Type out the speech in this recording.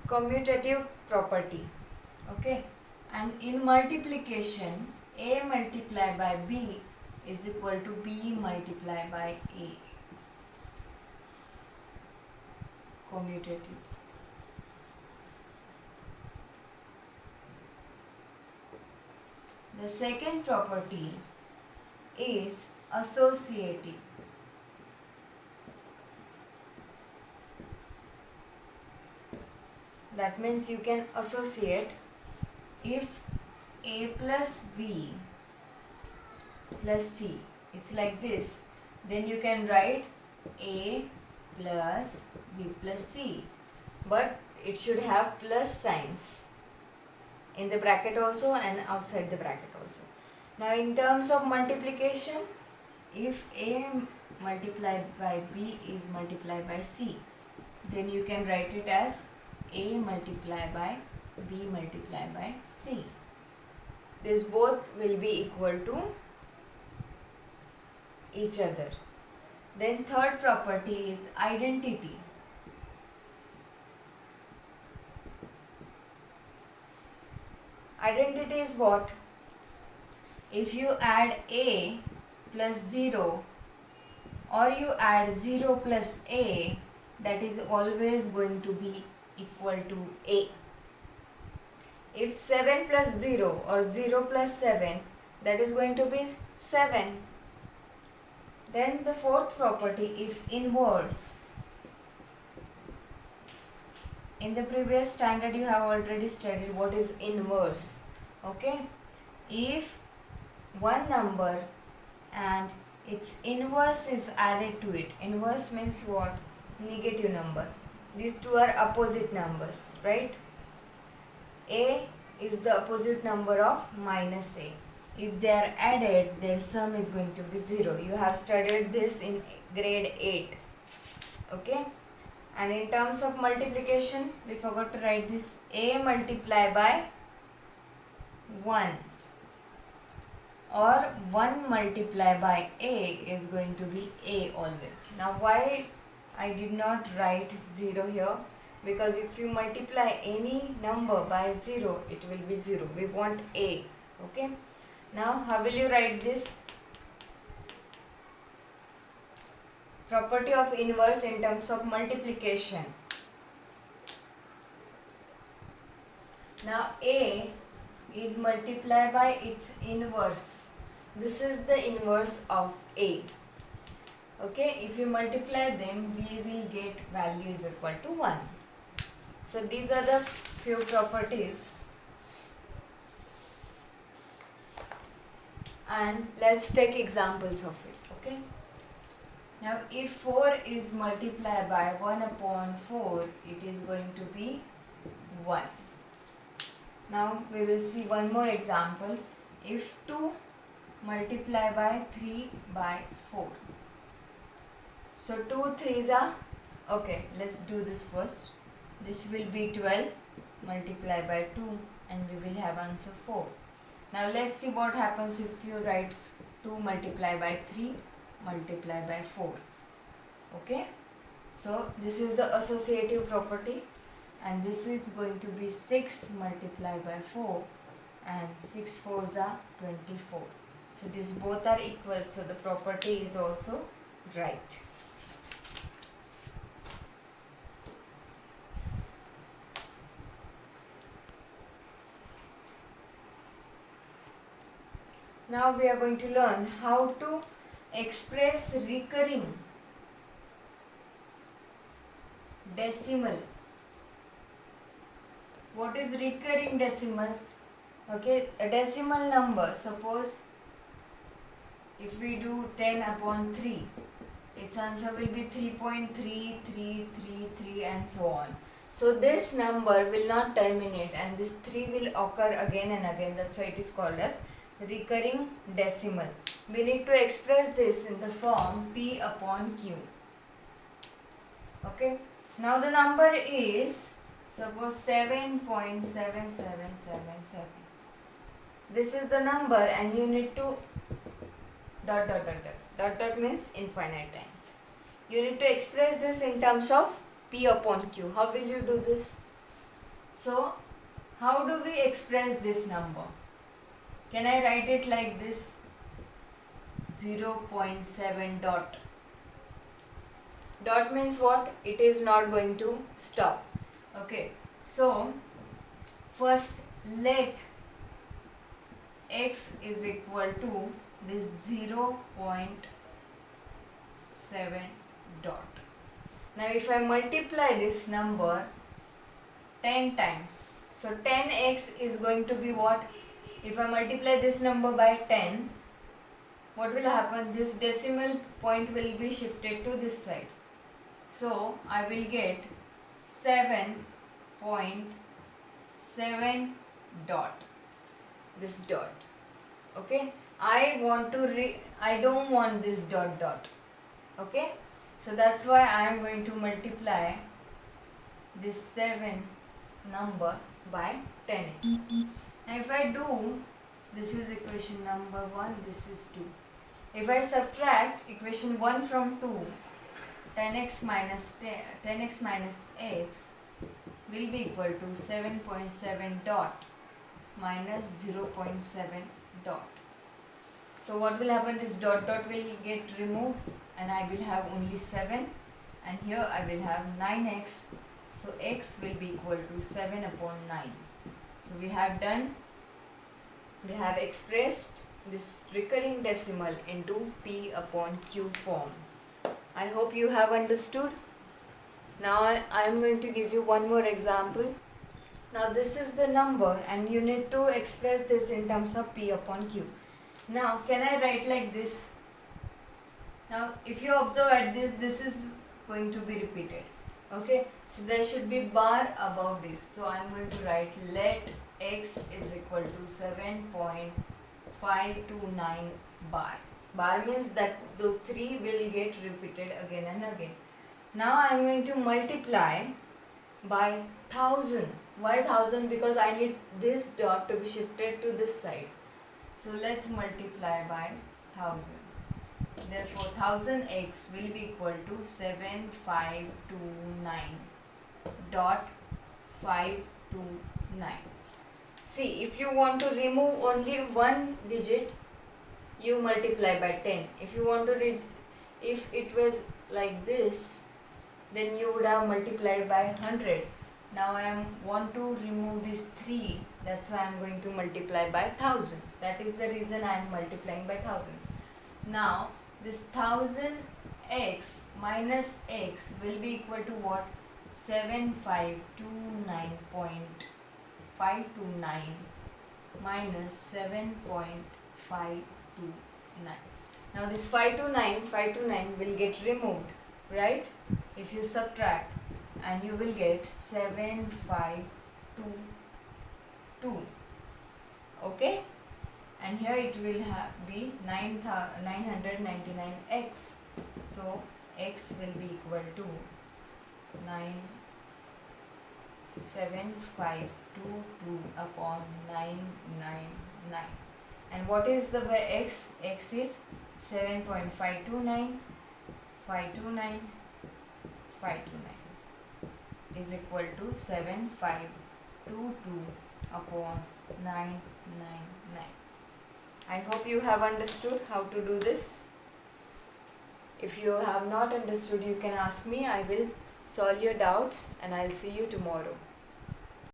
commutative property. Okay, and in multiplication, A multiplied by B is equal to B multiplied by A. Commutative. The second property is associative. That means you can associate if A plus B plus C, it's like this, then you can write A plus B plus C, but it should have plus signs in the bracket also and outside the bracket also. Now in terms of multiplication, if A multiplied by B is multiplied by C, then you can write it as A multiplied by B multiplied by C. This both will be equal to each other. Then third property is identity. Identity is what? If you add A plus 0 or you add 0 plus A, that is always going to be equal to A. If 7 plus 0 or 0 plus 7, that is going to be 7. Then the fourth property is inverse. In the previous standard you have already studied what is inverse. Okay, if one number and its inverse is added to it, inverse means what? Negative number. These two are opposite numbers, right? A is the opposite number of minus A. If they are added, their sum is going to be 0. You have studied this in grade 8. Okay, and in terms of multiplication, we forgot to write this. A multiplied by 1 or 1 multiplied by A is going to be A always. Now why I did not write 0 here? Because if you multiply any number by 0, it will be 0. We want A. Okay, now how will you write this? Property of inverse in terms of multiplication. Now A is multiplied by its inverse. This is the inverse of A. Okay, if you multiply them, we will get value is equal to 1. So these are the few properties. And let's take examples of it. Okay. Now if 4 is multiplied by 1 upon 4, it is going to be 1. Now we will see one more example. If 2 multiplied by 3 by 4. So 2 3s are, okay, let's do this first. This will be 12 multiplied by 2 and we will have answer 4. Now let's see what happens if you write 2 multiplied by 3 multiplied by 4. Okay, so this is the associative property and this is going to be 6 multiplied by 4 and 6 4s are 24. So these both are equal, so the property is also right. Now we are going to learn how to express recurring decimal. What is recurring decimal? Okay, a decimal number, suppose if we do 10 upon 3, its answer will be 3.3333 and so on. So this number will not terminate and this 3 will occur again and again. That's why it is called as recurring decimal. We need to express this in the form P upon Q. Okay. Now the number is suppose 7.7777. This is the number and you need to dot dot dot dot. Dot dot means infinite times. You need to express this in terms of P upon Q. How will you do this? So how do we express this number? Can I write it like this? 0.7 dot. Dot means what? It is not going to stop. Okay, so first let x is equal to this 0.7 dot. Now if I multiply this number 10 times, so 10x is going to be what? If I multiply this number by 10, what will happen? This decimal point will be shifted to this side. So I will get 7.7 dot. This dot. Okay. I don't want this dot dot. Okay. So that's why I am going to multiply this 7 number by 10x. Now if I do, this is equation number 1, this is 2. If I subtract equation 1 from 2, 10x minus x will be equal to 7.7 dot minus 0.7 dot. So what will happen? This dot dot will get removed and I will have only 7, and here I will have 9x. So x will be equal to 7 upon 9. So we have expressed this recurring decimal into p upon q form. I hope you have understood. Now I am going to give you one more example. Now this is the number and you need to express this in terms of p upon q. Now can I write like this? Now if you observe at this is going to be repeated. Okay, so there should be bar above this. So I am going to write let x is equal to 7.529 bar. Bar means that those 3 will get repeated again and again. Now I am going to multiply by 1000. Why 1000? Because I need this dot to be shifted to this side. So let's multiply by 1000. Therefore 1000x will be equal to 7529.529. See, if you want to remove only one digit, you multiply by 10. If you want to if it was like this, then you would have multiplied by 100. Now I want to remove this 3, that's why I am going to multiply by 1000. That is the reason I am multiplying by 1000. Now this 1000x minus x will be equal to what? 7529.529 minus 7.529. Now this 529 will get removed, right? If you subtract, and you will get 7522. Okay, and here it will be 999x. So x will be equal to 97522 upon 999. And what is the x? X is 7.529 is equal to 7522 upon 999. I hope you have understood how to do this. If you have not understood, you can ask me. I will solve your doubts and I'll see you tomorrow.